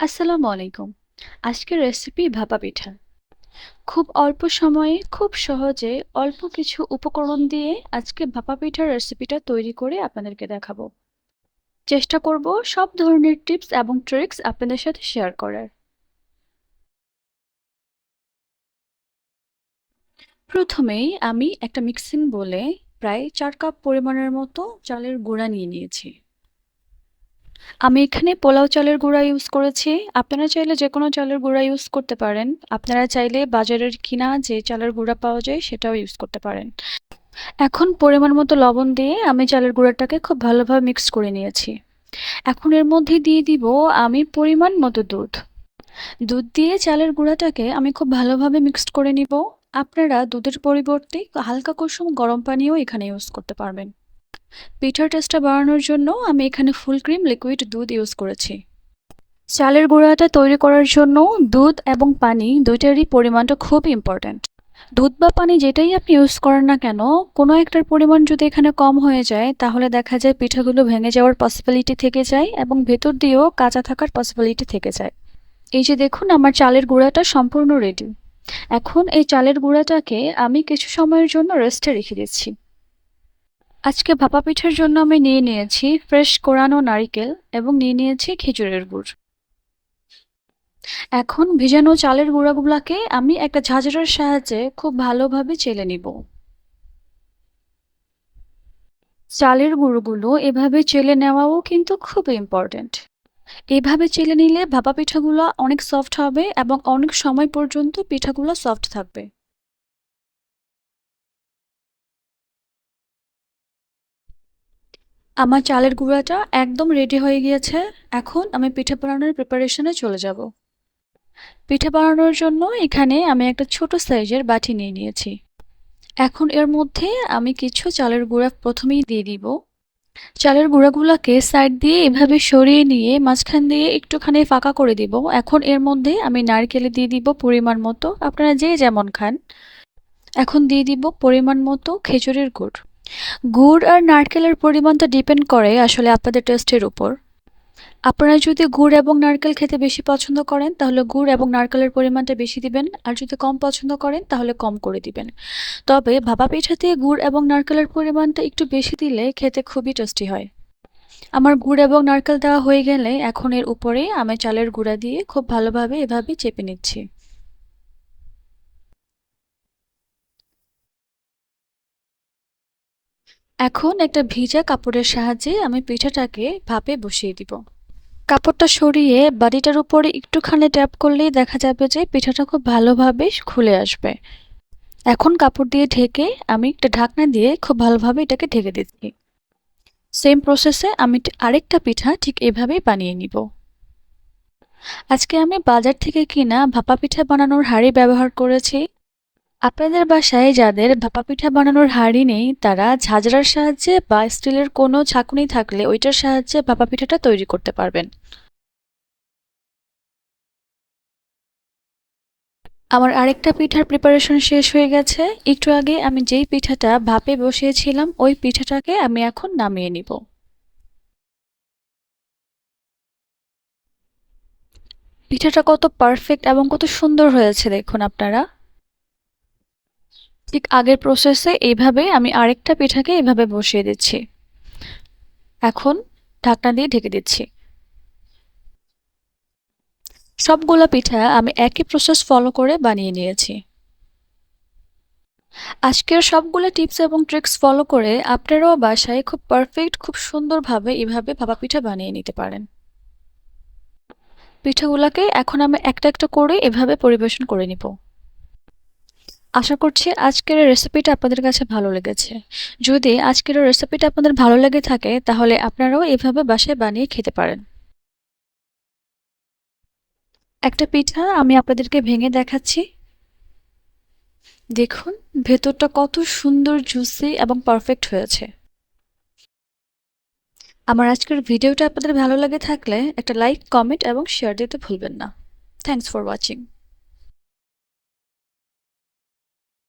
আসসালামু আলাইকুম। আজকের রেসিপি ভাপা পিঠা। খুব অল্প সময়ে খুব সহজে অল্প কিছু উপকরণ দিয়ে আজকে ভাপা পিঠার রেসিপিটা তৈরি করে আপনাদেরকে দেখাবো। চেষ্টা করব সব ধরনের টিপস এবং ট্রিক্স আপনাদের সাথে শেয়ার করার। প্রথমেই আমি একটা মিক্সিং বোলে প্রায় 4 কাপ পরিমাণের মতো চালের গুঁড়া নিয়ে নিয়েছি। আমি এখানে পোলাও চালের গুঁড়া ইউজ করেছি। আপনারা চাইলে যেকোনো চালের গুঁড়া ইউজ করতে পারেন। আপনারা চাইলে বাজারের কিনা যে চালের গুঁড়া পাওয়া যায় সেটাও ইউজ করতে পারেন। এখন পরিমাণ মতো লবণ দিয়ে আমি চালের গুঁড়াটাকে খুব ভালোভাবে মিক্স করে নিয়েছি। এখন এর মধ্যে দিয়ে দিব আমি পরিমাণ মতো দুধ। দুধ দিয়ে চালের গুঁড়াটাকে আমি খুব ভালোভাবে মিক্সড করে নিব। আপনারা দুধের পরিবর্তে হালকা কুসুম গরম পানিও এখানে ইউজ করতে পারবেন। পিঠার টেস্টটা বাড়ানোর জন্য আমি এখানে ফুল ক্রিম লিকুইড দুধ ইউজ করেছি। চালের গুঁড়াটা তৈরি করার জন্য দুধ এবং পানি দুইটারই পরিমাণটা খুব ইম্পর্ট্যান্ট। দুধ বা পানি যেটাই আপনি ইউজ করেন না কেন, কোনো একটার পরিমাণ যদি এখানে কম হয়ে যায় তাহলে দেখা যায় পিঠাগুলো ভেঙে যাওয়ার পসিবিলিটি থেকে যায় এবং ভেতর দিয়েও কাঁচা থাকার পসিবিলিটি থেকে যায়। এই যে দেখুন আমার চালের গুঁড়াটা সম্পূর্ণ রেডি। এখন এই চালের গুঁড়াটাকে আমি কিছু সময়ের জন্য রেস্টে রেখে দিচ্ছি। আজকে ভাপা পিঠার জন্য আমি নিয়ে নিয়েছি ফ্রেশ কোরানো নারিকেল এবং নিয়ে নিয়েছি খেজুরের গুড়। এখন ভেজানো চালের গুঁড়াগুলোকে আমি একটা ঝাঁঝরার সাহায্যে খুব ভালোভাবে চেলে নিব। চালের গুঁড়োগুলো এভাবে চেলে নেওয়াও কিন্তু খুব ইম্পর্ট্যান্ট। এভাবে চেলে নিলে ভাপা পিঠাগুলো অনেক সফট হবে এবং অনেক সময় পর্যন্ত পিঠাগুলো সফট থাকবে। আমার চালের গুঁড়াটা একদম রেডি হয়ে গিয়েছে। এখন আমি পিঠা বানানোর প্রিপারেশনে চলে যাব। পিঠা বানানোর জন্য এখানে আমি একটা ছোট সাইজের বাটি নিয়ে নিয়েছি। এখন এর মধ্যে আমি কিছু চালের গুঁড়া প্রথমেই দিয়ে দিব। চালের গুঁড়াগুলোকে সাইড দিয়ে এভাবে সরিয়ে নিয়ে মাঝখান দিয়ে একটুখানি ফাঁকা করে দিব। এখন এর মধ্যে আমি নারকেল দিয়ে দিব পরিমাণ মতো, আপনারা যে যেমন খান। এখন দিয়ে দিব পরিমাণ মতো খেজুরের গুড়। গুড় আর নারকেলের পরিমাণটা ডিপেন্ড করে আসলে আপনাদের টেস্টের উপর। আপনারা যদি গুড় এবং নারকেল খেতে বেশি পছন্দ করেন তাহলে গুড় এবং নারকেলের পরিমাণটা বেশি দিবেন, আর যদি কম পছন্দ করেন তাহলে কম করে দিবেন। তবে ভাপা পিঠাতে গুড় এবং নারকেলের পরিমাণটা একটু বেশি দিলে খেতে খুবই টেস্টি হয়। আমার গুড় এবং নারকেল দেওয়া হয়ে গেলে এখন এর উপরে আমি চালের গুঁড়া দিয়ে খুব ভালোভাবে এভাবে চেপে নিচ্ছি। এখন একটা ভিজা কাপড়ের সাহায্যে আমি পিঠাটাকে ভাপে বসিয়ে দিব। কাপড়টা সরিয়ে বাটিটার উপরে একটুখানি ট্যাপ করলেই দেখা যাবে যে পিঠাটা খুব ভালোভাবে খুলে আসবে। এখন কাপড় দিয়ে ঢেকে আমি একটা ঢাকনা দিয়ে খুব ভালোভাবে এটাকে ঢেকে দিচ্ছি। সেম প্রসেসে আমি আরেকটা পিঠা ঠিক এভাবেই বানিয়ে নিব। আজকে আমি বাজার থেকে কিনা ভাপা পিঠা বানানোর হাঁড়ি ব্যবহার করেছি। আপনাদের বাসায় যাদের ভাপা পিঠা বানানোর হাঁড়ি নেই তারা ঝাঁঝরার সাহায্যে বা স্টিলের কোনো ছাঁকুনি থাকলে ওইটার সাহায্যে ভাপা পিঠাটা তৈরি করতে পারবেন। আমার আরেকটা পিঠার প্রিপারেশন শেষ হয়ে গেছে। একটু আগে আমি যেই পিঠাটা ভাপে বসিয়েছিলাম ওই পিঠাটাকে আমি এখন নামিয়ে নিব। পিঠাটা কত পারফেক্ট এবং কত সুন্দর হয়েছে দেখুন আপনারা। ঠিক আগের প্রসেসে এইভাবে আমি আরেকটা পিঠাকে এভাবে বসিয়ে দিচ্ছি। এখন ঢাকনা দিয়ে ঢেকে দিচ্ছি। সবগুলা পিঠা আমি একই প্রসেস ফলো করে বানিয়ে নিয়েছি। আজকের সবগুলো টিপস এবং ট্রিক্স ফলো করে আপনারাও বাসায় খুব পারফেক্ট খুব সুন্দরভাবে এভাবে ভাপা পিঠা বানিয়ে নিতে পারেন। পিঠাগুলোকে এখন আমি একটা একটা করে এভাবে পরিবেশন করে নিব। আশা করছি আজকের এই রেসিপিটা আপনাদের কাছে ভালো লেগেছে। যদি আজকের এই রেসিপিটা আপনাদের ভালো লেগে থাকে তাহলে আপনারাও এভাবে বাসায় বানিয়ে খেতে পারেন। একটা পিঠা আমি আপনাদেরকে ভেঙে দেখাচ্ছি। দেখুন ভেতরটা কত সুন্দর জুসি এবং পারফেক্ট হয়েছে। আমার আজকের ভিডিওটা আপনাদের ভালো লেগে থাকলে একটা লাইক, কমেন্ট এবং শেয়ার দিতে ভুলবেন না। Thanks for watching.